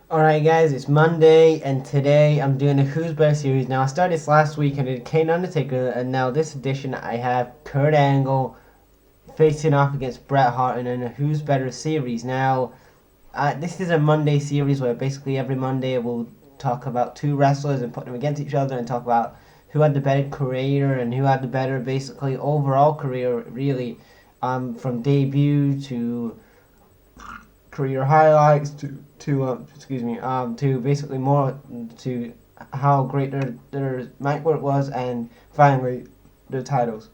Alright guys, it's Monday and today I'm doing a Who's Better series. Now I started this last week and I did Kane Undertaker, and now this edition I have Kurt Angle facing off against Bret Hart in a Who's Better series. Now this is a Monday series where basically every Monday we'll talk about two wrestlers and put them against each other and talk about who had the better career and who had the better basically overall career really, from debut to career highlights to basically more to how great their mic work was, and finally their titles.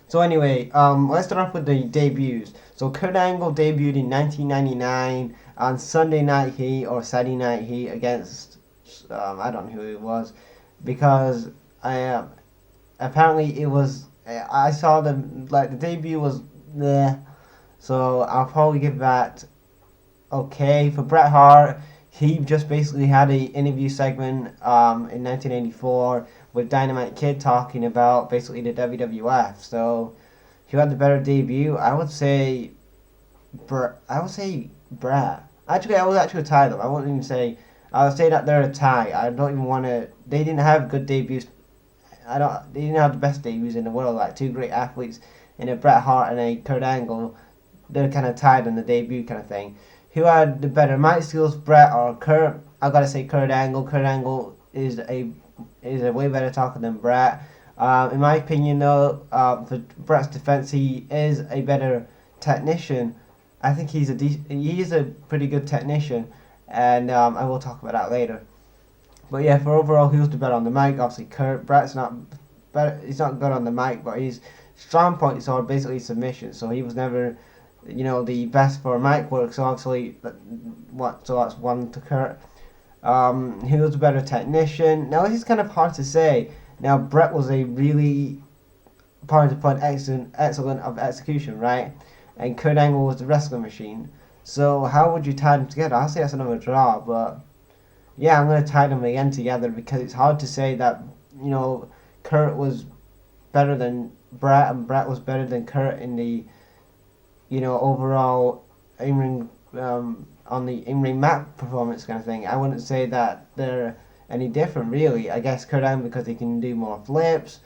So anyway, let's start off with the debuts. So Kurt Angle debuted in 1999 on Sunday Night Heat or Saturday Night Heat against I don't know who it was, because I apparently it was I saw the debut was there, so I'll probably give that okay. For Bret Hart, he just basically had a interview segment in 1984 with Dynamite Kid talking about basically the WWF. So he had the better debut. I would say Bret. Actually, I would actually tie them. I wouldn't even say. I would say that they're a tie. I don't even want to. They didn't have good debuts. I don't. They didn't have the best debuts in the world. Like two great athletes in a Bret Hart and a Kurt Angle. They're kind of tied on the debut kind of thing. Who had the better mic skills, Bret or Kurt? I gotta say Kurt Angle. Kurt Angle is a way better talker than Bret. In my opinion, though, for Bret's defense, he is a better technician. I think he is a pretty good technician, and I will talk about that later. But yeah, for overall, who's the better on the mic? Obviously, Kurt. Bret's not better. He's not good on the mic, but his strong points are basically submission. So he was never, the best for mic work. So obviously, So that's one to Kurt. Who was a better technician? Now this is kind of hard to say. Now Bret was a really, pardon the pun, excellent of execution, right? And Kurt Angle was the wrestling machine. So how would you tie them together? I'll say that's another draw, but yeah, I'm gonna tie them again together because it's hard to say that Kurt was better than Bret and Bret was better than Kurt in the overall in-ring, on the in-ring map performance kind of thing. I wouldn't say that they're any different really. I guess Kurt Angle because he can do more flips.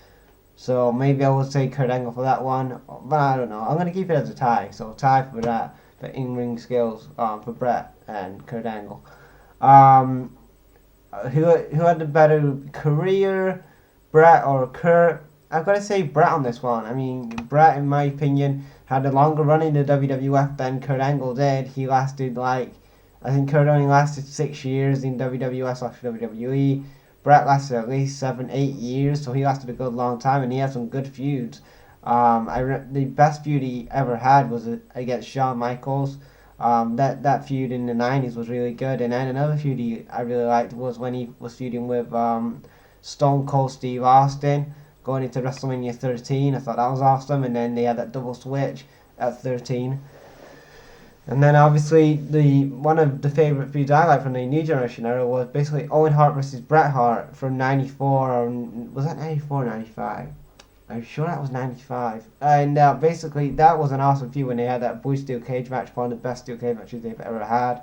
So maybe I would say Kurt Angle for that one, but I don't know. I'm gonna keep it as a tie. So tie for that for in-ring skills, for Bret and Kurt Angle. Um, who had the better career, Bret or Kurt? I've got to say Bret on this one. I mean, Bret, in my opinion, had a longer run in the WWF than Kurt Angle did. He lasted I think Kurt only lasted 6 years in WWF/WWE. Bret lasted at least 7, 8 years, so he lasted a good long time, and he had some good feuds. The best feud he ever had was against Shawn Michaels. That feud in the 90s was really good, and then another feud I really liked was when he was feuding with Stone Cold Steve Austin going into WrestleMania 13. I thought that was awesome, and then they had that double switch at 13. And then obviously the one of the favorite feuds I like from the New Generation era was basically Owen Hart versus Bret Hart from '94. Or was that '94 or '95? I'm sure that was '95. And basically that was an awesome feud when they had that blue steel cage match, one of the best steel cage matches they've ever had.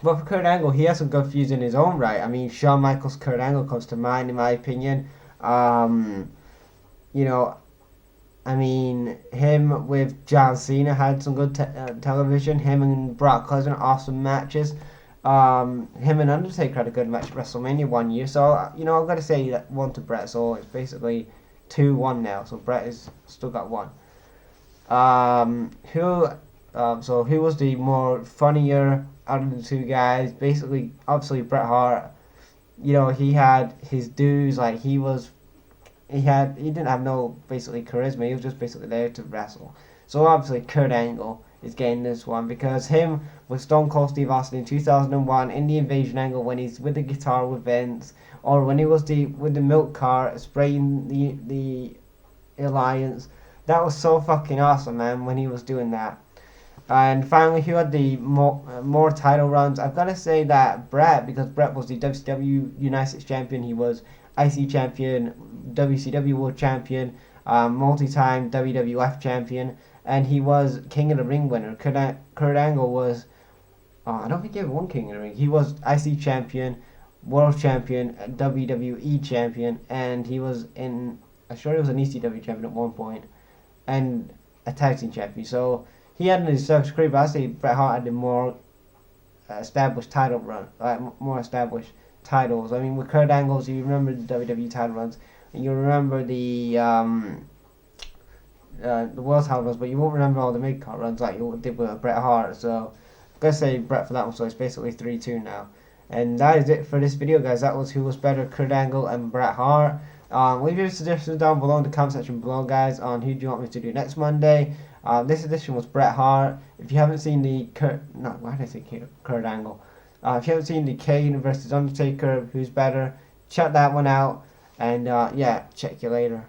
But for Kurt Angle, he has some good feuds in his own right. I mean, Shawn Michaels, Kurt Angle comes to mind in my opinion. You know, I mean, him with John Cena had some good television. Him and Brock Lesnar, awesome matches. Him and Undertaker had a good match at WrestleMania one year. So, I've got to say that one to Bret. So it's basically 2-1 now. So Bret has still got one. Who was the more funnier out of the two guys? Basically, obviously Bret Hart. He had his dues. Like he didn't have no basically charisma. He was just basically there to wrestle. So obviously Kurt Angle is getting this one because him with Stone Cold Steve Austin in 2001 in the Invasion angle when he's with the guitar with Vince, or when he was with the milk cart spraying the Alliance. That was so fucking awesome, man, when he was doing that. And finally, who had the more title runs? I've got to say that Bret, because Bret was the WCW United States Champion. He was IC Champion, WCW World Champion, multi-time WWF Champion. and he was King of the Ring winner. Kurt Angle was, I don't think he ever won King of the Ring. He was IC champion, world champion, WWE champion, and he was in, I'm sure he was an ECW champion at one point, and a tag team champion. So he had in his circus career, but I say Bret Hart had a more established title run, more established titles. I mean, with Kurt Angle's, you remember the WWE title runs, and you remember the world title runs, but you won't remember all the mid card runs like you did with Bret Hart. So I'm gonna say Bret for that one. So it's basically 3-2 now. And that is it for this video, guys. That was who was better, Kurt Angle and Bret Hart. Leave your suggestions down below in the comment section below, guys, on who do you want me to do next Monday. This edition was Bret Hart. If you haven't seen the why did I say Kurt Angle? If you haven't seen the Kane versus Undertaker, who's better, check that one out. And yeah, check you later.